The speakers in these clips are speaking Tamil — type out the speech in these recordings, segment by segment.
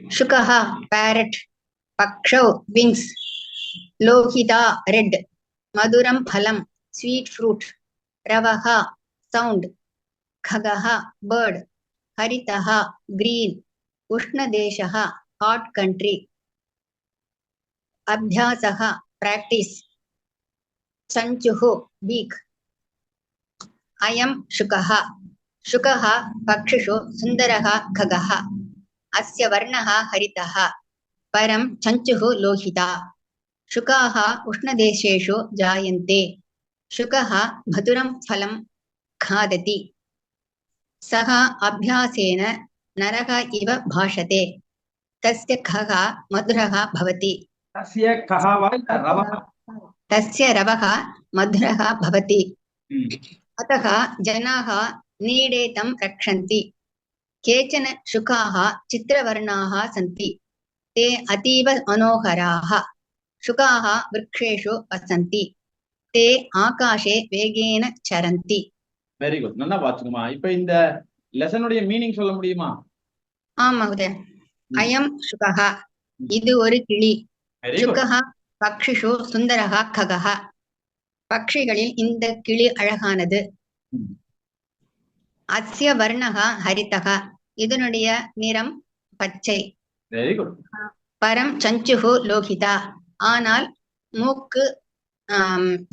शुकः पैरट, पक्षौ विंग्स, लोहिता रेड, मधुरम फलम स्वीट फ्रूट, रवः साउंड, खगः बर्ड, हरितः ग्रीन, उष्णदेशः हॉट कंट्री, अभ्यासः प्रैक्टिस, चंचुः बीक, अयं शुकः। शुकः पक्षिषु सुन्दरः खगः, अस्य वर्णः हरितः, परं चंचुः लोहिता। शुकाः उष्णदेशेषु जायन्ते। शुकः मधुरं फलं खादति। सः अभ्यासेन नरः इव भाषते। तस्य खः मधुरः भवति। तस्य रवः मधुरः भवति। अतः जनाः नीडे तं रक्षन्ति। केचन शुकाः चित्रवर्णाः सन्ति। ते अतीव मनोहराः। शुकाः वृक्षेषु वसन्ति। ते आकाशे वेगेन चरन्ति. வெரி குட், நல்லா பாத்துக்குமா. இப்போ இந்த லெசனுடைய மீனிங் சொல்ல முடியுமா? ஆம் மகோதய. அயம் சுகः, இது ஒரு கிளி. சுகः பக்ஷிஷு சுந்தரः खगः, பக்ஷிகளில் இந்த கிளி அழகானது. அஸ்ய வர்ணः ஹரிதः, இதனுடைய நிறம் பச்சை. Very good. பரம் சஞ்சுஹு லோகிதா, ஆனால் மூக்கு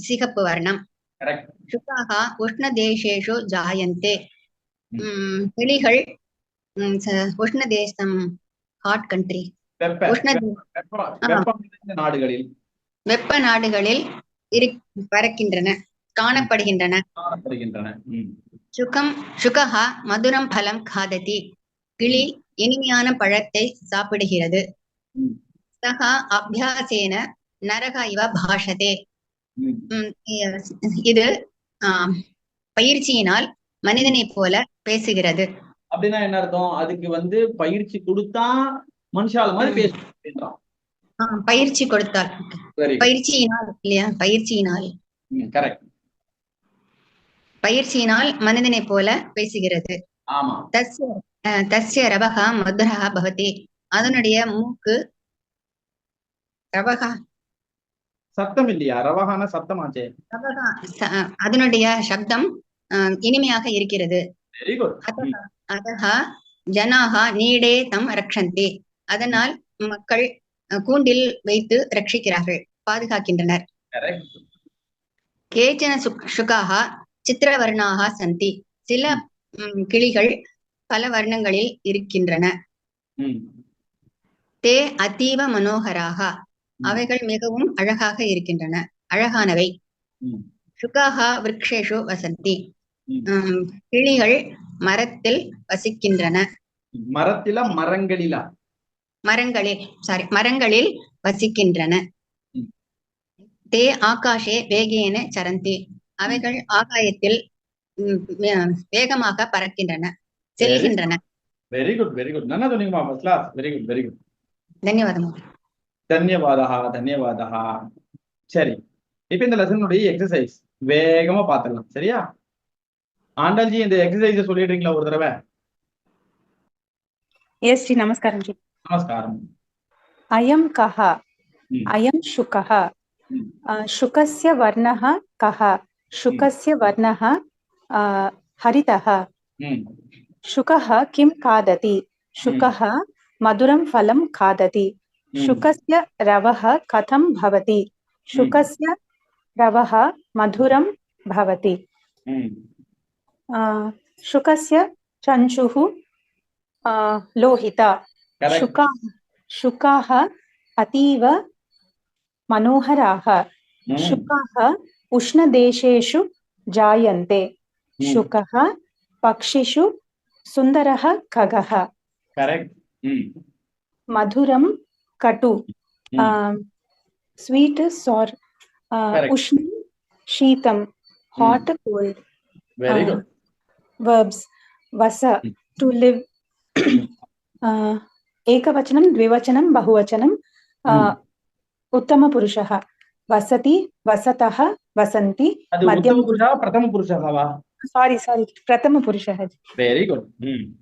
சிகப்பு வர்ணம். கரெக்ட். சுகாः உஷ்ணதேசேஷு ஜாயந்தே, கிளிகள் உஷ்ணதேசம் ஹாட் கண்ட்ரி, வெப்ப நாடுகளில் பறக்கின்றன, காணப்படுகின்றன. சுகः மதுரம் பலம் காததி, கிளி இனிமையான பழத்தை சாப்பிடுகிறது. சக அபியாசேன நரக இவ பாஷதே, இது பயிற்சியினால் மனிதனை போல பேசுகிறது. அப்படின்னா என்ன அர்த்தம்? அதுக்கு பயிற்சி கொடுத்தா மனுஷால மாதிரி பேசுறான். பயிற்சி கொடுத்தால், பயிற்சியினால் இல்லையா, பயிற்சியினால். கரெக்ட். பயிற்சியினால் மனிதனை போல பேசுகிறது. ஆமா. தஸ்ய ரவஹ மதுரஹ பவதி, அதனுடைய மூக்கு ரவஹ சத்தம் இல்லையா? ரவஹான சத்தமாச்சே. அதனுடைய சப்தம் இனிமையாக இருக்கிறது. Very good. அதஹ ஜனாஹ நீடே தம் ரக்ஷந்தி, அதனால் மக்கள் கூண்டில் வைத்து ரட்சிக்கிறார்கள், பாதுகாக்கின்றனர். கேச்சன சுகாஹ சித்திரவர்ணாக சந்தி, சில கிளிகள் பல வர்ணங்களில் இருக்கின்றன. தே அதீவ மனோகராக, அவைகள் மிகவும் அழகாக இருக்கின்றன, அழகானவை. சுகாஹ விருக்ஷேஷு வசந்தி, கிளிகள் மரத்தில் வசிக்கின்றன. மரத்தில மரங்களிலா? மரங்களில் வசிக்கின்றன. தே ஆகாஷே வேகேன சரந்தி, அவைகள் ஆகாயத்தில் வேகமாக பறக்கின்றன, செல்கின்றன. Very good, very good. நல்லா சொன்னீங்கம்மா, first class. Very good, very good. தன்யவாதம். தன்யவாதா. சரி, இப்ப இந்த லெசனுடைய எக்ஸசைஸ் வேகமா பாத்துடலாம், சரியா? ஆண்டாள்ஜி, இந்த எக்ஸசைஸ் சொல்லிடுறீங்களா ஒரு தடவை? எஸ் ஜி, நமஸ்காரம் ஜி. நமஸ்காரம். அயம் கஹ, அயம் சுகஹ, शुकस्य वर्णः कः, शुकस्य वर्णः हरितः, शुकः किं खादति, शुकः मधुरं फलं खादति, शुकस्य रवः कथं भवति, शुकस्य रवः मधुरं भवति, शुकस्य चंचुः लोहिता, शुकाः अतीव मनोहराः, शुकाः उष्णदेशेषु जायन्ते, शुकः पक्षिषु सुन्दरः खगः, मधुरं कटु, स्वीट सॉर, उष्ण शीतम, hot cold. Very good. Verbs वस, टू लिव, एकवचनं द्विवचनं बहुवचनं, उत्तम पुरुषः, वसति वसतः वसन्ति, मध्यम पुरुषः प्रथम पुरुषः वा? sorry प्रथमपुरुषः வெரி குட்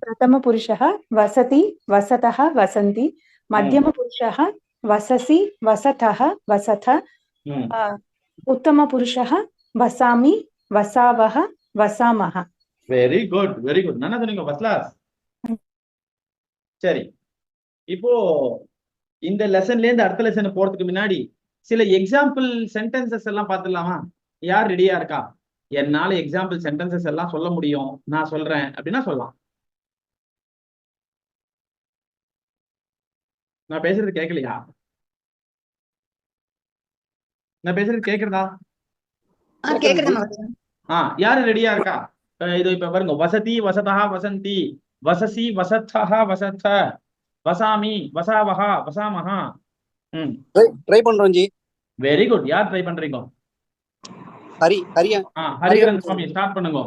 प्रथमपुरुषः वसति वसतः वसन्ति मध्यमपुरुषः वससि वसतः वसथ उत्तमपुरुषः वसामि वसावः वसामः வெரி குட் என்ன சொன்னீங்க ஃபர்ஸ்ட் கிளாஸ் சரி இப்போ இந்த லெசன்ல இருந்து அடுத்த லெசன் போறதுக்கு முன்னாடி சில எக்ஸாம்பிள் சென்டென்சஸ் எல்லாம் பார்த்துடலாமா யார் ரெடியா இருக்கா என்னால எக்ஸாம்பிள் சென்டென்சஸ் எல்லாம் சொல்ல முடியும் நான் சொல்றேன் அப்படின்னா சொல்லலாம் நான் பேசுறது கேட்கலையா நான் பேசுறது கேக்குறதா யாரு ரெடியா இருக்கா இது இப்ப பாருங்க வசதி வசதா வசந்தி வசசி வசத்தா வசத்த வசாமி வசாவஹா வசாமஹா ட்ரை பண்றோம் ஜி வெரி குட் யார் ட்ரை பண்றீங்க ஹரிஹரன் சுவாமி ஸ்டார்ட் பண்ணுங்க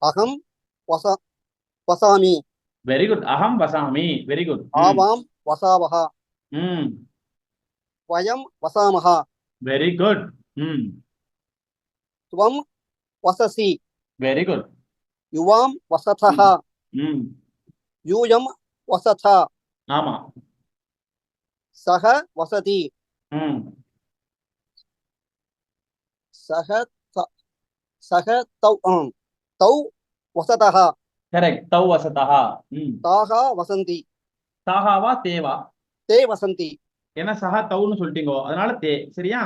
அகம் வசாமி வெரி குட் அகம் வசாமி வெரி குட் ஆவாம் வசாவஹா வயம் வசாமஹா வெரி குட் துவம் வசசி வெரி குட் யுவாம் வசதஹ யூயம் வசத ஆமா சஹ வசதி சஹ தௌ வசதஹ கரெக்ட் தௌ வசதஹ தாஹா வசந்தி தாஹாவா தேவா தே வசந்தி ஏன்னா சஹா தௌன்னு சொல்லிட்டீங்க அதனால தே சரியா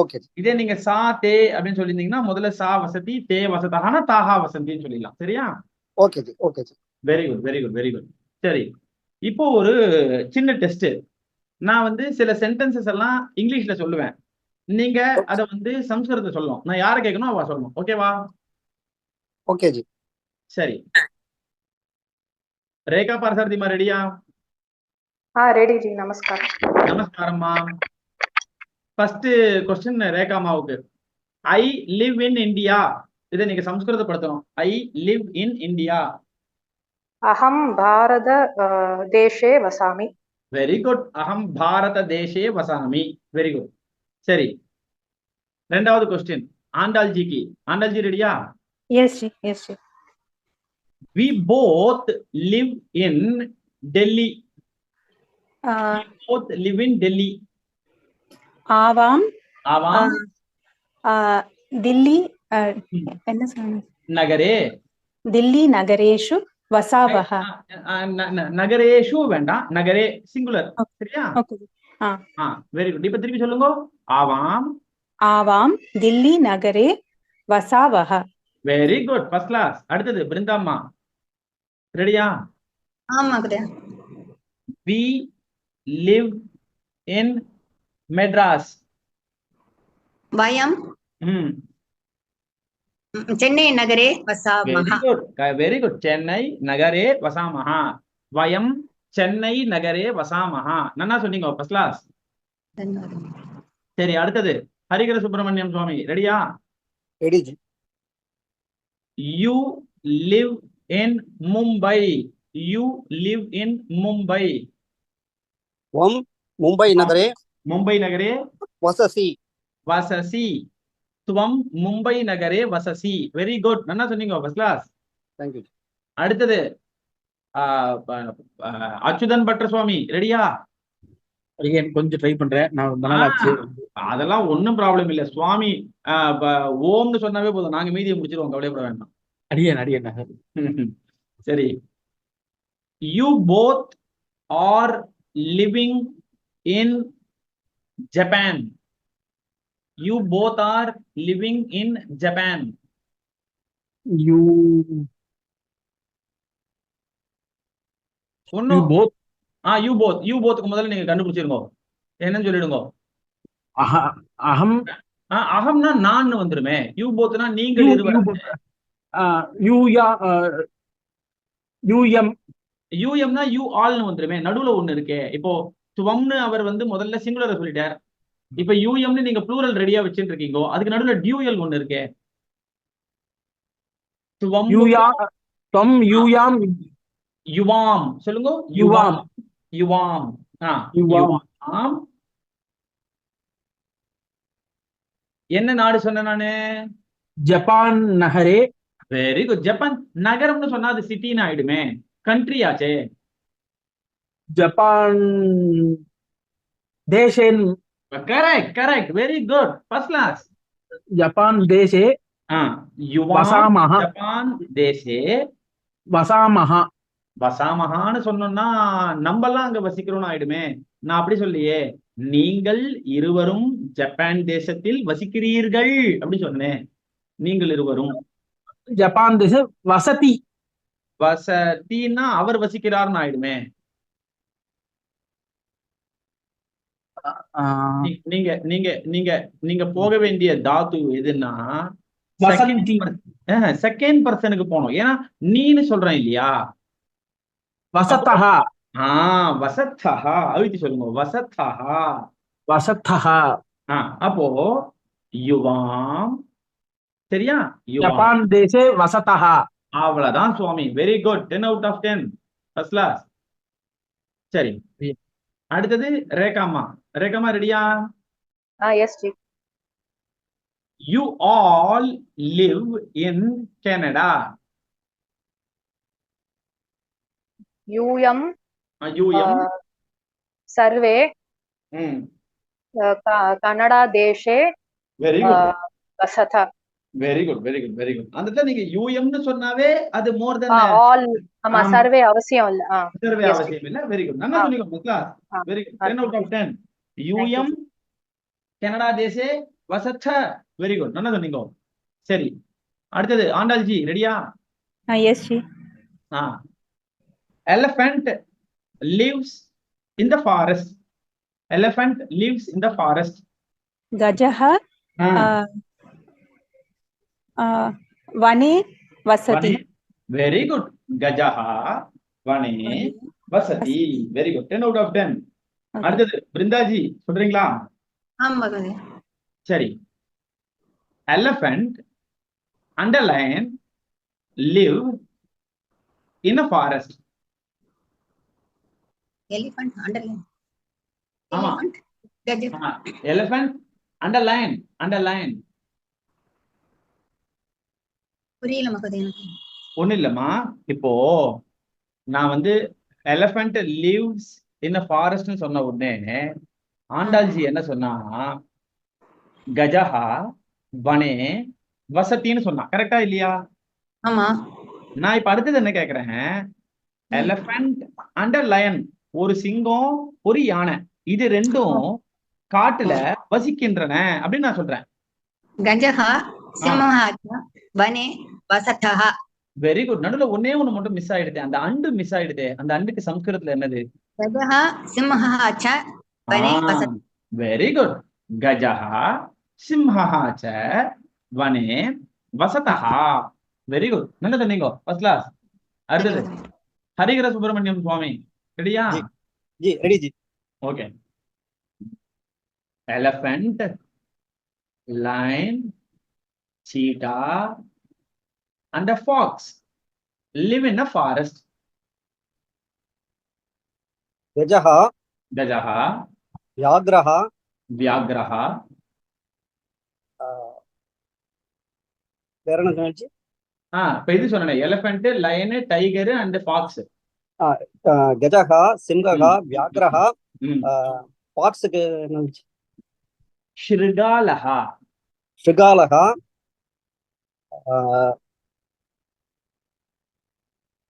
ஓகே இதே நீங்க சா தே அப்படின்னு சொல்லியிருந்தீங்கன்னா முதல்ல சா வசதி தே வசதஹானா தாஹா வசந்தின்னு சொல்லிடலாம் சரியா ஓகே வெரி குட் சரி இப்போ ஒரு சின்ன டெஸ்ட் நான் வந்து சில சென்டென்சஸ் எல்லாம் இங்கிலீஷ்ல சொல்லுவேன் நீங்க அத வந்து சம்ஸ்கிருதத்தை சொல்லணும் நான் யாரை கேட்கணும் அவ சொல்லணும் ஓகேவா ஓகே ஜி சரி ரேகா பார்சாரதிமா ரெடியா ரெடி ஜி நமஸ்காரம்மா ஃபர்ஸ்ட் क्वेश्चन ரேகா மாவுக்கு ஐ லிவ் இன் இந்தியா இதை நீங்க சம்ஸ்கிருதப்படுத்தணும் ஐ லிவ் இன் இந்தியா அஹம் பாரத தேசே வசாமி வெரி குட் அஹம் பாரத தேசே வசாமி வெரி குட் சரி ரெண்டாவது क्वेश्चन ஆண்டாள்ஜி ரெடியா yes ji we both live in delhi ஆவாம் தில்லி என்ன சொன்னீங்க நகரே தில்லி நகரேஷு வசாவஹ நகரேஷு வேண்டாம் நகரே சிங்குலர் சரியா வெரி குட் இப்ப திருப்பி சொல்லுங்க ஆவாம் தில்லி நகரே வசாவஹ வெரி குட் ஃபர்ஸ்ட் கிளாஸ் அடுத்தது பிருந்தாம்மா ரெடியா we live in Madras வயம் சென்னை நகரே வசாமஹா வெரி குட் சென்னை நகரே வசாமஹா வயம் சென்னை நகரே வசாமஹா நன்னா சொன்னீங்க ஃபர்ஸ்ட் கிளாஸ் சரி அடுத்தது ஹரிஹர சுப்பிரமணியம் சுவாமி ரெடியா ready G you live in Mumbai Mumbai नगरे वससी त्वम मुंबई नगरे वससी वेरी गुड नन्ना சொன்னீங்க ஃபர்ஸ்ட் கிளாஸ் थैंक यू அடுத்தது அச்சுதன் பட்டர் சுவாமி ரெடியா கொஞ்சம் ட்ரை பண்றேன் அதெல்லாம் ஒன்னும் ப்ராப்ளம் இல்ல சுவாமி ஓம்னு சொன்னாவே போதும் நாங்க மீதியை முடிச்சிருவோம் கவலைப்பட வேண்டாம் அடியேன் சரி you both are living in Japan you both are living in Japan you both you both முதல்ல நீங்க கண்டுபிடிச்சிருங்க என்னன்னு சொல்லிடுங்க அகம் அகம்னா நான் வந்துருமே you bothனா நீங்கள் இருவர் யூஎம்னா யூ ஆல்னு வந்துருமே நடுவுல ஒண்ணு இருக்கே இப்போ துவம்னு அவர் வந்து முதல்ல சிங்குலரை சொல்லிட்டார் இப்ப யூஎம்னு நீங்க ப்ளூரல் ரெடியா வச்சுட்டு இருக்கீங்க அதுக்கு நடுவுல டியூஎல் ஒண்ணு இருக்கே துவம் யுவாம் சொல்லுங்க யுவாம் என்ன நாடு சொன்னேன் நானு? जपान नगरे வெரி குட். ஜப்பான் நகரம்னு சொன்னா அது சிட்டின்னு ஆயிடுமே, கண்ட்ரி ஆச்சே. जपान देशे correct correct, very good, first class. Japan देशे யுவான் वसामः ஜப்பான் தேசே वसामः வசாமகான்னு சொன்னோம்னா நம்மெல்லாம் அங்க வசிக்கிறோம்னு ஆயிடுமே. நான் அப்படி சொல்லியே, நீங்கள் இருவரும் ஜப்பான் தேசத்தில் வசிக்கிறீர்கள் அப்படி சொன்னேன். நீங்கள் இருவரும். जपान देशे वसति வசதின்னா அவர் வசிக்கிறார்னு ஆயிடுமே. நீங்க நீங்க நீங்க நீங்க போக வேண்டிய தாத்து எதுன்னா வசந்தி. செகண்ட் பர்சனுக்கு போகணும். ஏன்னா நீன்னு சொல்றேன் இல்லையா. वसतः வசத்தஹா அழுத்தி சொல்லுங்க, வசத்தஹா. वसतः அப்போ யுவாம், சரியா? யுவாம். जपान देशे वसतः அவ்வளவுதான் சுவாமி, very good, 10 out of 10, first class. சரி, அடுத்தது ரேகாமா. ரேகாமா ரெடியா? Yes, Chief. You all live in Canada. UM UM. सर्वे कन्नडा देशे வெரி குட் वसथ. Very good very good very good. அந்த இடத்துல நீங்க யூஎம்னு சொன்னாவே அது மோர் தென் all ஆமா, சர்வே அவசியம் இல்ல. சர்வே அவசியம் இல்ல. வெரி குட், நல்லா சொன்னீங்க class. Very good, 10 out of 10. யூஎம் கனடா தேசே வசத்த. வெரி குட், நல்லா சொன்னீங்க. சரி, அடுத்தது ஆண்டாள்ஜி ரெடியா? yes ji. Elephant lives in the forest. Elephant lives in the forest. गजः वने वसति. Very good. Gajaha vane vasati. Very good, 10 out of 10. அடுத்தது பிருந்தாஜி சொல்றீங்களா? மகனே. சரி, elephant and a lion live in a forest. Elephant underline. ஆமா. elephant and a lion, and a lion. புரியல மகனே எனக்கு. ஒண்ணு இல்லம்மா, இப்போ நான் வந்து elephant lives in a forest ன்னு சொன்ன உடனே ஆண்டாள்ஜி என்ன சொன்னா, கஜஹா வனே வசத்தின்னு சொன்னா. கரெக்டா இல்லையா? ஆமா. நான் இப்ப அடுத்தது என்ன கேக்குறேன், எலிபென்ட் அண்ட் லயன், ஒரு சிங்கம் ஒரு யானை, இது ரெண்டும் காட்டுல வசிக்கின்றன அப்படின்னு நான் சொல்றேன். கஜஹா சிம்மஹா வனே வசதஹ. Very good. நடுவுல ஒன்னே ஒண்ணு மட்டும் மிஸ் ஆயிடுது, அந்த அண்டு மிஸ் ஆயிடுது. அந்த அண்டுக்கு சம்ஸ்கிருதத்துல என்னது? கஜஹா சிம்மஹா ச வனே வசத். Very good. கஜஹா சிம்ஹா ச வனே வசதஹா. வெரி குட், நல்லா சொன்னீங்க, ஃபர்ஸ்ட் கிளாஸ். அடுத்தது ஹரிஹர சுப்பிரமணியம் சுவாமி ரெடியா? Ji ready ji. Okay. Elephant, lion, cheetah and a fox live in a forest. गजः Gajaha, व्याघ्रः Vyagraha. வேற என்ன சொன்னாச்சு? இப்ப இது சொன்னேன், elephant, lion, tiger and fox. गजः सिंहः व्याघ्रः फाक्स्க்கு என்ன? ஷிருகாலஹா. शृगालः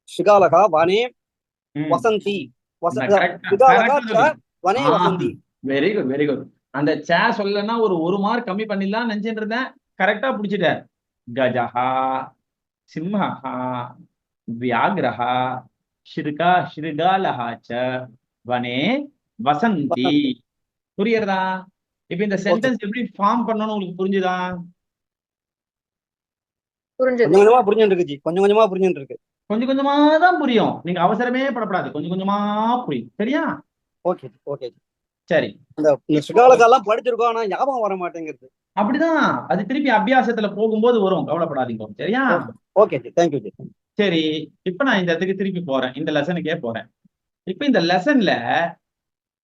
शृगालः वने वसन्ति. शृगालः वने वसन्ति. Very good very good. அந்த சே சொல்லனா ஒரு மார்க் கம்மி பண்ணிடலாம் நினைச்சிட்டு இருந்தேன், கரெக்டா புடிச்சிட்டேன். கஜஹா சிம்ஹா வியாக்ரஹா ஷிருகாலஹா ச வனே வசந்தி. புரியுறதா? இப்ப இந்த சென்டென்ஸ் எப்படி ஃபார்ம் பண்ணனும் உங்களுக்கு புரிஞ்சுதா? புரிஞ்சது. கொஞ்சம் கொஞ்சமா புரிஞ்சுட்டு இருக்கு ஜி, கொஞ்சம் கொஞ்சமா புரிஞ்சுட்டு இருக்கு. கொஞ்சம் கொஞ்சமா தான் புரியும், நீங்க அவசரமே படப்படாது, கொஞ்சம் கொஞ்சமா புரியும். சரியா? Okay okay. சரி, இந்த ஸ்ரீகாலகாலாம் படிச்சிருக்கோம், ஆனா ஞாபகம் வர மாட்டேங்குது. அப்படிதான், அது திருப்பி அபியாசத்துல போகும்போது வரும், கவலைப்படாதீங்க. சரியா? Okay G, thank you G. சரி, இப்ப நான் இந்த இடத்துக்கு திருப்பி போறேன், இந்த லெசனுக்கே போறேன். இப்ப இந்த லெசன்ல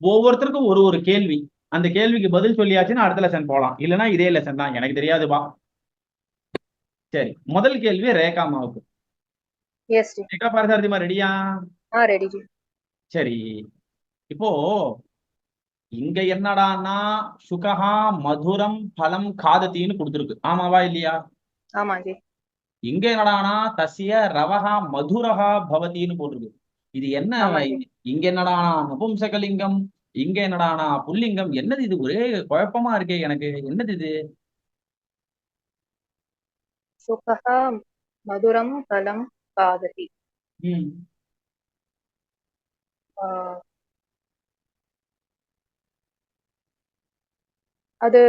ஒவ்வொருத்தருக்கும் ஒரு கேள்வி. அந்த கேள்விக்கு பதில் சொல்லியாச்சுன்னா அடுத்த லெசன் போலாம், இல்லைன்னா இதே லெசன் தான், எனக்கு தெரியாதுப்பா. சரி, முதல் கேள்வி ரேகாமாவுக்கு. Yes, ji. ரேகா பாரசாரதிமா ரெடியா? Ready, ji. சரி, இப்போ இங்க என்னடான்னா சுகஹா மதுரம் பலம் காதத்தின்னு கொடுத்துருக்கு, ஆமாவா இல்லையா? ஆமா ஜி. இங்க என்னடானா தஸ்ய ரவஹா மதுரஹா பவதின்னு போட்டிருக்கு. இது என்ன? ஆமா ஜி. இங்க என்னடானா நபும்சகலிங்கம், இங்க என்னடானா புல்லிங்கம், என்னது இது? ஒரே குழப்பமா இருக்கே எனக்கு, என்னது இது? சுகஹ மதுரம் பலம் காததி. ம் ஆஹ் அது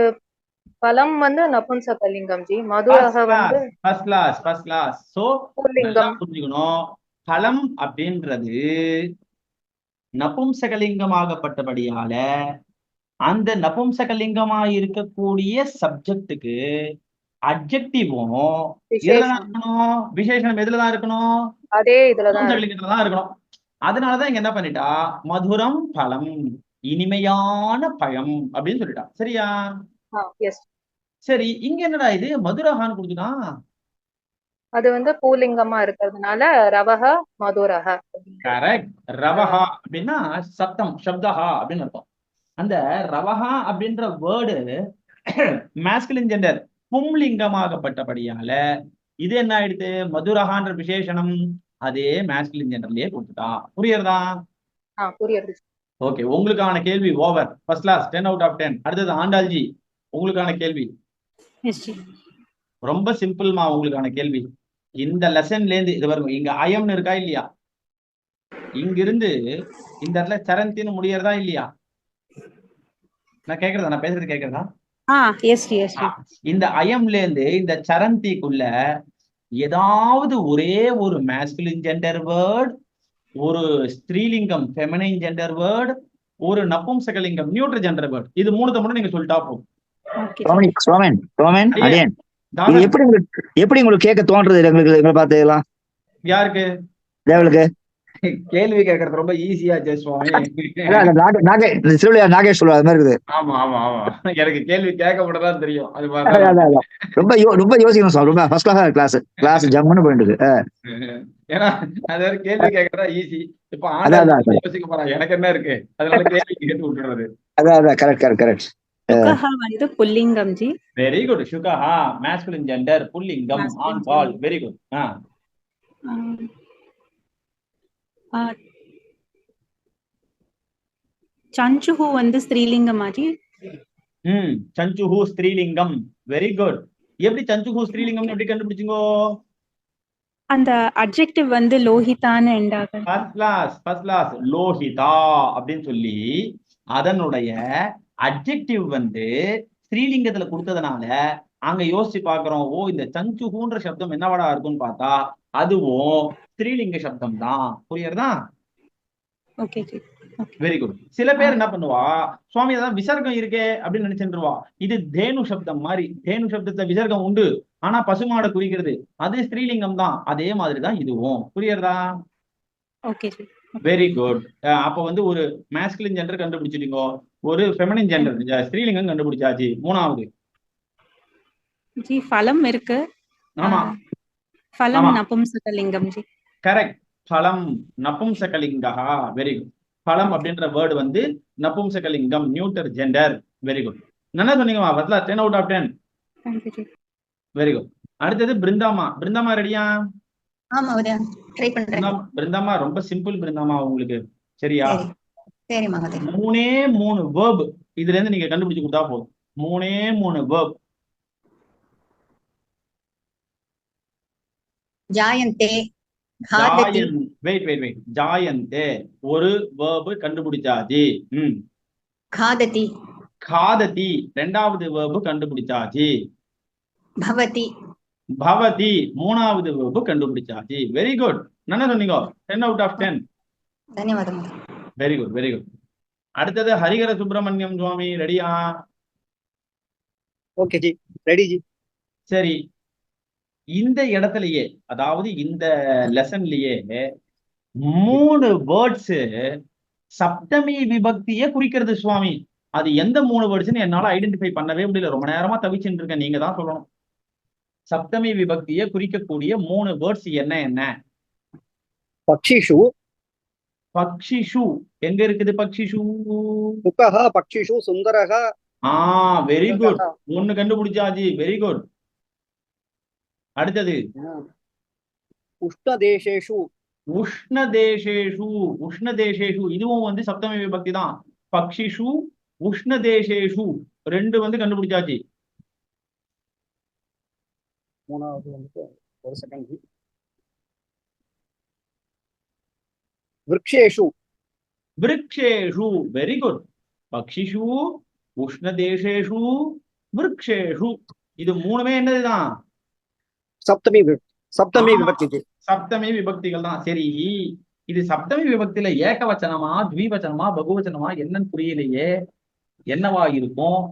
பலம் வந்து நபும்சகலிங்கம் ஜி, மதுரஹ வந்து ஃபர்ஸ்ட் கிளாஸ். சோ நல்லா புல்லிங்கம். புரிஞ்சுக்கணும், பலம் அப்படின்றது நபும்சகலிங்கமாகப்பட்டபடியால அந்த நபும்சகலிங்கமா இருக்கக்கூடிய சப்ஜெக்டுக்கு அட்ஜெக்டிவும் எதுலதான் விசேஷம் இருக்கணும்? விசேஷனம் எதுலதான் இருக்கணும்? அதே இதுலதான் இருக்கு. நபும்சகலிங்கத்துலதான் இருக்கணும். அதனாலதான் இங்க என்ன பண்ணிட்டா மதுரம் பழம், இனிமையான பழம் அப்படின்னு சொல்லிட்டா. சரியா? எஸ். சரி, இங்க என்னடா இது மதுரஹான்னு கொடுத்துட்டான்? அது வந்து பூலிங்கமா இருக்கிறதுனால ரவஹ மதுரஹ. கரெக்ட். ரவஹா அப்படின்னா சத்தம், சப்தஹா அப்படின்னு அர்த்தம். அந்த ரவஹா அப்படின்ற வேர்டு மாஸ்குலின் ஜெண்டர், பும்லிங்கமாகப்பட்டபடியால இது என்ன ஆயிடுது? மதுரஹான்ற விசேஷனம் அதே மாஸ்குலின் ஜெண்டர்லயே கொடுத்துட்டா. புரியுறதா? புரியுது. ஓகே, உங்களுக்கான கேள்வி over. First class 10 out of 10. அடுத்தது ஆண்டாள்ஜி, உங்களுக்கான கேள்வி எஸ் ஜி. ரொம்ப சிம்பிள்மா. உங்களுக்கான கேள்வி இந்த லெசன்ல இருந்து இது வரும். இங்க அயம்னு இருக்கா இல்லையா? இங்கிருந்து இந்த இடத்துல சரந்தின்னு முடியறதா இல்லையா? நான் கேக்குறதா, நான் பேசுறது கேக்குறதா? Yes ji, yes ji. இந்த அயம்ல இருந்து இந்த சரந்திக்குள்ள ஏதாவது ஒரே ஒரு மாஸ்குலின் ஜெண்டர் வேர்ட், ஒரு ஸ்திரீலிங்கம் ஃபெமினைன் ஜெண்டர் வேர்ட், ஒரு நபும்சகலிங்கம் நியூட்ரல் ஜெண்டர் வேர்ட், இது மூணுத்தை மட்டும் நீங்க சொல்லிட்டா போதும். ஓகே. சோமன் அடியேன் இது எப்படி உங்களுக்கு கேட்க தோன்றது? எங்களை பார்த்துக்கலாம். யாருக்கு? தேவலுக்கு கேள்வி கேட்கறது ரொம்ப ஈஸியா சுவாமி. நாகேஷ் சொல்லுவா, அது மாதிரி இருக்குது. ஆமா ஆமா ஆமா, எனக்கு கேள்வி கேட்கப்படதான் தெரியும். அது ரொம்ப ரொம்ப யோசிக்கணும் சார். ரொம்ப ஃபர்ஸ்ட் கிளாஸ் ஜம்முன்னு போயிட்டு. ஏன்னா அது கேள்வி கேட்கறதா ஈஸி. இப்ப யோசிக்க போறான், எனக்கு என்ன இருக்கு, அதனால கேள்வி கேட்டு விட்டுறது. அதான் கரெக்ட். சுகஹா வந்து புல்லிங்கம் ஜி. Very good. சுகஹா மாஸ்குலின் ஜெண்டர், புல்லிங்கம் ஆன் பால். Very good. சஞ்சுஹு வந்து ஸ்திரீலிங்கமா ஜி? சஞ்சுஹு ஸ்திரீலிங்கம். Very good. எப்படி சஞ்சுஹு ஸ்திரீலிங்கம் எப்படி கண்டுபிடிச்சீங்கோ? அந்த அட்ஜெக்டிவ் வந்து லோஹிதான்னு எண்ட் ஆகுது. ஃபர்ஸ்ட் கிளாஸ் லோஹிதா அப்படின்னு சொல்லி அதனுடைய அட்ஜெக்டிவ் வந்து ஸ்திரீலிங்கத்துல கொடுத்ததுனால அங்க யோசிச்சு பாக்குறோம், ஓ இந்த சஞ்சுஹுன்ற சப்தம் என்னவாடா இருக்கும்னு பார்த்தா அதுவும் ஸ்திரீலிங்க சப்தம் தான். புரியுறதா? Okay G. Very good. சில பேர் என்ன பண்ணுவா, சுவாமி அதான் விசர்க்கம் இருக்கே அப்படின்னு நினைச்சுருவா. இது தேனு சப்தம் மாதிரி. தேனு சப்தத்துல விசர்க்கம் உண்டு, ஆனா பசுமாடை குறிக்கிறது, அது ஸ்திரீலிங்கம் தான். அதே மாதிரிதான் இதுவும். புரியுறதா? Okay G. Very good. அப்ப வந்து ஒரு மாஸ்குலின் ஜெண்டர் கண்டுபிடிச்சிட்டீங்க, ஒரு ஃபெமினின் ஜெண்டர் ஸ்திரீலிங்கம் கண்டுபிடிச்சாச்சு. மூணாவது ஜி ஃபலம் இருக்கு. ஆமா, ஃபலம் நபும்சகலிங்கம் ஜி. கரெக்ட். ஃபலம் நபும்சகலிங்கா. Very good. ஃபலம் அப்படின்ற வேர்டு வந்து நபும்சகலிங்கம், நியூட்டர் ஜெண்டர். Very good. என்ன சொன்னீங்கம்மா? 10 out of 10. Very good. அடுத்தது பிருந்தாமா ரெடியா? ஆமா, ட்ரை பண்றேன். பிருந்தாமா ரொம்ப சிம்பிள் பிருந்தாமா உங்களுக்கு. சரியா? சரி மகதே. 3 வேர்ப் இதுல இருந்து நீங்க கண்டுபிடிச்சு கொடுத்தா போதும். 3 வேர்ப். ஜாயந்தே, காததி. வெயிட். ஜாயந்தே ஒரு வேர்ப் கண்டுபிடிச்சாச்சு. காததி. காததி ரெண்டாவது வேர்ப் கண்டுபிடிச்சாச்சு. பவதி மூணாவது வேர்ப் கண்டுபிடிச்சாச்சு. Very good. என்ன சொன்னீங்க? 10 out of 10. தன்யவாதம். Very good. அடுத்தது ஹரிஹர சுப்பிரமணியம் சுவாமி ரெடியா? Okay ji, ready ji. சரி, இந்த இடத்துலயே அதாவது இந்த லெசன்லயே 3 வேர்ட்ஸ் சப்தமி விபக்தியை குறிக்கிறது சுவாமி. அது எந்த 3 வேர்ட்ஸ்னு என்னால ஐடென்டிஃபை பண்ணவே முடியல. ரொம்ப நேரமா தவிச்சுட்டு இருக்கேன். நீங்க தான் சொல்லணும். சப்தமி விபக்தியை குறிக்கக்கூடிய 3 வேர்ட்ஸ் என்ன? பக்ஷிஷு பக்ஷிஷு எங்க இருக்குது? பக்ஷிஷு சுகஹ பக்ஷிஷு சுந்தரஹ. Very good. 1 கண்டுபிடிச்சாச்சு. Very good. அடுத்தது உஷ்ணதேசேஷு. உஷ்ணதேசேஷு இதுவும் வந்து சப்தமி விபக்தி தான். பக்ஷிஷு உஷ்ணதேசேஷு 2 வந்து கண்டுபிடிச்சாச்சு. மூணாவது வந்து ஒரு செகண்ட். விருக்ஷேஷு. Very good. பக்ஷிஷு உஷ்ணதேசேஷு விருக்ஷேஷு இது 3மே என்னதுதான்? சப்தமி விபக்தி. சப்தமி விபக்திகள் தான். சரி, இது சப்தமி விபக்தியில ஏகவச்சனமா த்விவச்சனமா பகுவச்சனமா என்னன்னு புரியலையே. என்னவா இருக்கும்?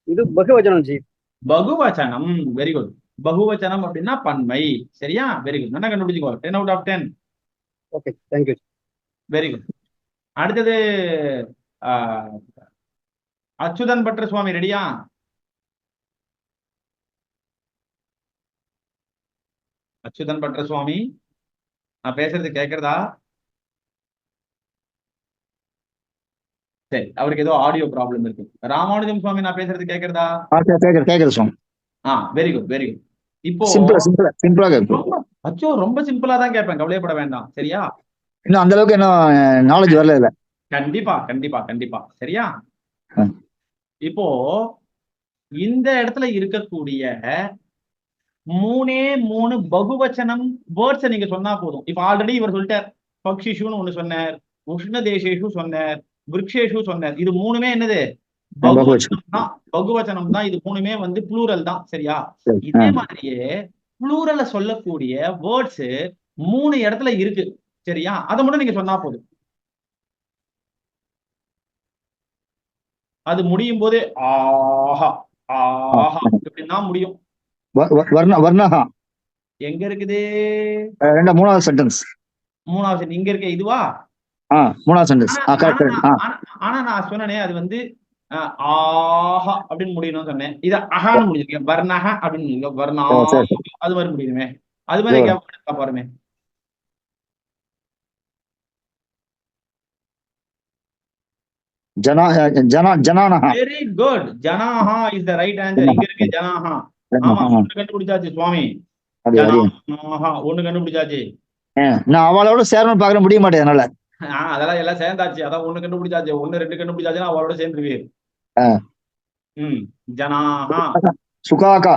இது பகுவச்சனம் ஜி. பகுவச்சனம். Very good. பகுவச்சனம் அப்படின்னா பன்மை. சரியா? Very good. என்ன கண்டுபிடிச்சுக்கோ. 10 out of 10. Okay, thank you. Very good. அடுத்தது அச்சுதன் பட்ர சுவாமி ரெடியா? அச்சுதன் பட்ர சுவாமி நான் பேசுறது கேட்கறதா? சரி, அவருக்கு ஏதோ ஆடியோ ப்ராப்ளம் இருக்கு. ராமானுஜம் சுவாமி நான் பேசுறது கேட்கறதா? கேக்குது சுவாமி. Very good. இப்போ சிம்பிளா கேட்கும். அச்சோ, ரொம்ப சிம்பிளா தான் கேட்பேன். கவலைப்பட வேண்டாம். சரியா? இன்னும் அந்த அளவுக்கு இன்னும் நாலேஜ் வரல இல்ல. கண்டிப்பா. சரியா? இப்போ இந்த இடத்துல இருக்கக்கூடிய 3 பகுவச்சனம் வேர்ட்ஸ் நீங்க சொன்னா போதும். இப்ப ஆல்ரெடி இவர் சொல்லிட்டார். பக்ஷிஷுன்னு ஒண்ணு சொன்னார், உஷ்ணதேசேஷு சொன்னார், விருக்ஷேஷு சொன்னார். இது 3மே என்னது? பகுவச்சனம் தான். இது 3மே வந்து ப்ளூரல் தான். சரியா? இதே மாதிரியே ப்ளூரல சொல்லக்கூடிய வேர்ட்ஸ் 3 இடத்துல இருக்கு. சரியா? அதை மட்டும் நீங்க சொன்னா போதும். அது முடியும் போது ஆஹா இப்படின்னா முடியும். வர்ணஹா எங்க இருக்குது? 3வது சென்டென்ஸ். 3வது இங்க இருக்க. இதுவா? 3வது சென்டென்ஸ். ஆனா நான் சொன்னனே அது வந்து ஆஹா அப்படின்னு முடியணும்னு சொன்னேன். இத அஹான்னு முடிஞ்சிருக்கேன். வர்ணஹா அப்படின்னு முடியும். வர்ணா அது மாதிரி முடியுமே. அது மாதிரி பாருமே. ஜனானஹா. Very good. ஜனாஹா இஸ் த ரைட் ஆன்சர். இங்க இருக்கு ஜனாஹா. ஆமா, 1 கண்டுபிடிச்சாச்சு சுவாமி. ஜனாஹா 1 கண்டுபிடிச்சாச்சு. நான் அவளோட சேரணும் பார்க்க முடிய மாட்டேன். அதனால அதெல்லாம் எல்லாம் சேர்ந்தாச்சு. அதான் 1 கண்டுபிடிச்சாச்சு. 1 2 கண்டுபிடிச்சாச்சுன்னா அவளோட சேர்ந்துருவீர். ஜனாஹா. சுகாகா.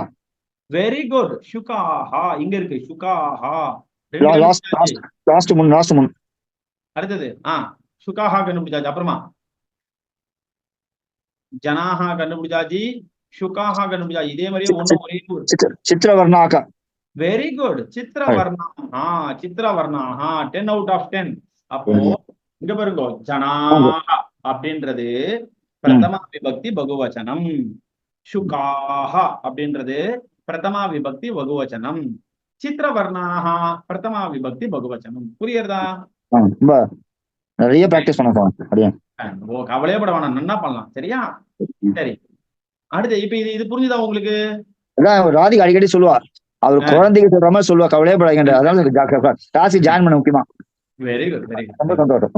Very good. சுகாஹா இங்க இருக்கு. சுகாஹா லாஸ்ட் முன். அடுத்தது சுகாஹா கண்டுபிடிச்சாச்சு. அப்புறமா ஜனாஹா கண்டுபிடிச்சாச்சு. சுகாஹா கண்டுபிடிச்சாச்சு. இதே மாதிரியே ஒரே சித்திரவர்ணாகா. Very good. சித்திரவர்ணாஹா 10 out of 10. அப்போ இங்க பாருங்க, ஜனாஹா அப்படின்றது பிரதமா விபக்தி பகுவச்சனம். சுகாஹா அப்படின்றது பிரதமா விபக்தி பகுவச்சனம். சித்திரவர்ணாஹா பிரதமா விபக்தி பகுவச்சனம். புரியுறதா? நிறைய பிராக்டிஸ் பண்ண. கவலையே பட வேணாம். நன்னா பண்ணலாம். சரியா? சரி, அடுத்து இப்ப இது புரிஞ்சுதா உங்களுக்கு? ராதிகா அடிக்கடி சொல்லுவா, அவர் குழந்தைக்கு சொல்ற மாதிரி சொல்லுவா. கவலையே படாதீங்க. அதனால கிளாஸ் ஜாயின் பண்ண முக்கியமா. Very good. ரொம்ப சந்தோஷம்.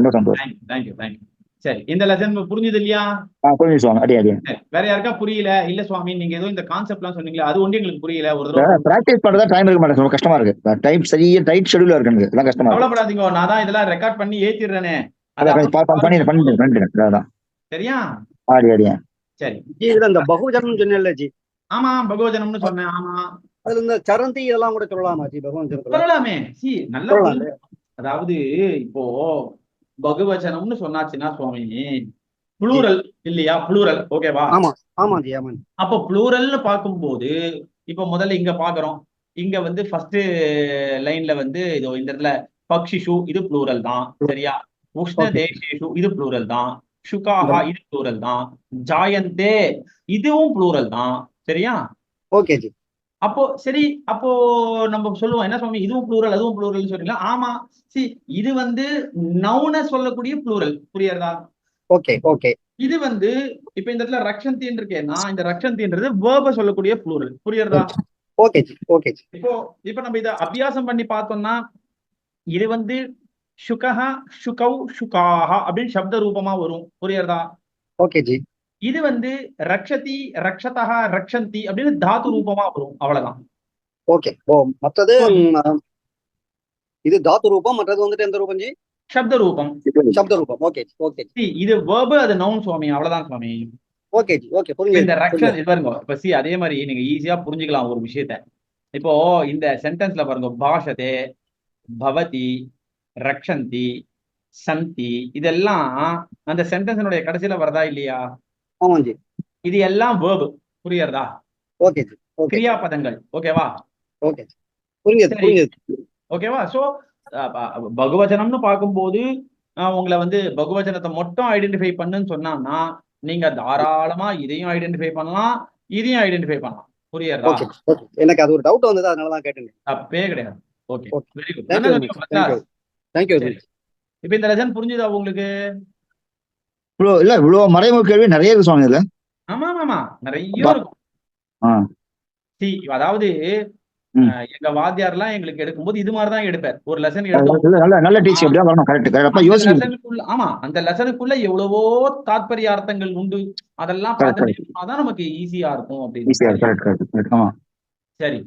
தேங்க்யூ. சரி, இந்த லெசன் புரிஞ்சுது இல்லையா? புரிஞ்சு சுவாமி. அடியே வேற யாருக்கா புரியல? இல்ல சுவாமி நீங்க ஏதோ இந்த கான்செப்ட் எல்லாம் சொன்னீங்களா, அது ஒன்றும் எங்களுக்கு புரியல. ஒரு தடவை பிராக்டிஸ் பண்றதா டைம் இருக்க மாட்டேன். ரொம்ப கஷ்டமா இருக்கு. டைம் சரியா டைட் ஷெட்யூலா இருக்கு. எல்லாம் கஷ்டமா. கவலைப்படாதீங்க, நான் தான் இதெல்லாம் ரெக்கார்ட் பண்ணி ஏத்திடுறேனே. சரியா? சரி, இதுல இந்த பகுவச்சனம் சொன்னேன்ல ஜி. ஆமா, பகுவச்சனம்னு சொன்னேன். ஆமா, அதுல இந்த சரந்தி இதெல்லாம் கூட சொல்லலாமா ஜி? பகுவச்சனத்துல சொல்லலாமே. நல்லா. அதாவது இப்போ பகுவச்சனம்னு சொன்னாச்சுன்னா சுவாமி ப்ளூரல் இல்லையா? ப்ளூரல். ஓகேவா? ஆமா ஜி. ஆமா. அப்போ ப்ளூரல்னு பார்க்கும்போது இப்ப முதல்ல இங்க பாக்குறோம். இங்க வந்து ஃபர்ஸ்ட் லைன்ல வந்து இதோ இந்த இடத்துல பக்ஷிஷு இது ப்ளூரல் தான். சரியா? உஷ்ணதேசேஷு இது ப்ளூரல் தான். சுகாஹா இது ப்ளூரல் தான். ஜாயந்தே இதுவும் ப்ளூரல் தான். சரியா? Okay G. அப்போ சரி, அப்போ நம்ம சொல்லுவோம் என்ன சுவாமி, இதுவும் ப்ளூரல் அதுவும் ப்ளூரல் சொல்றீங்களா? ஆமா. இது வந்து நவுன சொல்லக்கூடிய ப்ளூரல். புரியுறதா? ஓகே. இது வந்து இப்ப இந்த இடத்துல ரக்ஷந்தின்னு இருக்கேன்னா இந்த ரக்ஷந்தின்றது வேர்ப சொல்லக்கூடிய ப்ளூரல். புரியுறதா? ஓகே ஜி ஓகே ஜி இப்ப நம்ம இத அபியாசம் பண்ணி பார்த்தோம்னா இது வந்து சுகஹ சுகௌ சுகாஹ அப்படின்னு சப்த ரூபமா வரும். புரியுறதா? ஓகே ஜி இது வந்து ரக்ஷதி ரக்ஷதஹ ரக்ஷந்தி அப்படின்னு தாத்து ரூபமா வரும். அவ்வளவுதான். ஓகே ஓ மற்றது இது தாத்து ரூபம், மற்றது வந்துட்டு எந்த ரூபம் ஜி? சப்த ரூபம். சப்த ரூபம். ஓகே ஜி ஓகே ஜி இது வேர்பு, அது நவுன் சுவாமி. அவ்வளவுதான் சுவாமி. ஓகே ஜி ஓகே இப்ப புரியுது இந்த ரக்ஷன் இது பாருங்க. இப்ப அதே மாதிரி நீங்க ஈஸியா புரிஞ்சுக்கலாம் ஒரு விஷயத்த. இப்போ இந்த சென்டென்ஸ்ல பாருங்க, பாஷதே, பவதி, ரக்ஷந்தி, சந்தி, இதெல்லாம் அந்த சென்டென்ஸினுடைய கடைசியில வருதா இல்லையா? ஆமாம் ஜி இது எல்லாம் வேர்பு. புரியுறதா? ஓகே ஜி ஓகே கிரியாபதங்கள். ஓகேவா? ஓகே ஜி புரியுது சரி. புரியுது ஓகேவா? சோ பகுவச்சனம்னு பார்க்கும்போது உங்களை வந்து பகுவச்சனத்தை மட்டும் ஐடென்டிஃபை பண்ணுன்னு சொன்னான்னா நீங்க தாராளமா இதையும் ஐடென்டிஃபை பண்ணலாம், இதையும் ஐடென்டிஃபை பண்ணலாம். புரியுறதா? ஓகே ஓகே எனக்கு அது ஒரு டவுட் வந்தது, அதனாலதான் கேட்டேன். தப்பே கிடையாது. Okay, Okay. Very good. Thank you சரி. இப்ப இந்த லெசன் புரிஞ்சுதா உங்களுக்கு? இல்ல இவ்வளவு மறைமுக கேள்வி நிறைய இருக்கு சுவாமி இதுல. ஆமா ஆமா நிறைய அப்பா. இருக்கும். ஆ. அதாவது ம். எங்க வாத்தியார்லாம் எங்களுக்கு எடுக்கும்போது இது மாதிரிதான் எடுப்பார். ஒரு லெசன் இல்ல, எடுக்கும். நல்ல நல்ல டீச்சர் அப்படியே வரணும். கரெக்ட் அப்ப அந்த யோசிக்க லெசனுக்குள்ள அந்த லெசனுக்குள்ள எவ்வளவோ தாத்பரிய அர்த்தங்கள் உண்டு. அதெல்லாம் Correct, பார்த்துட்டு நமக்கு ஈஸியா இருக்கும் அப்படின்னு. கரெக்ட் ஆமா. சரி.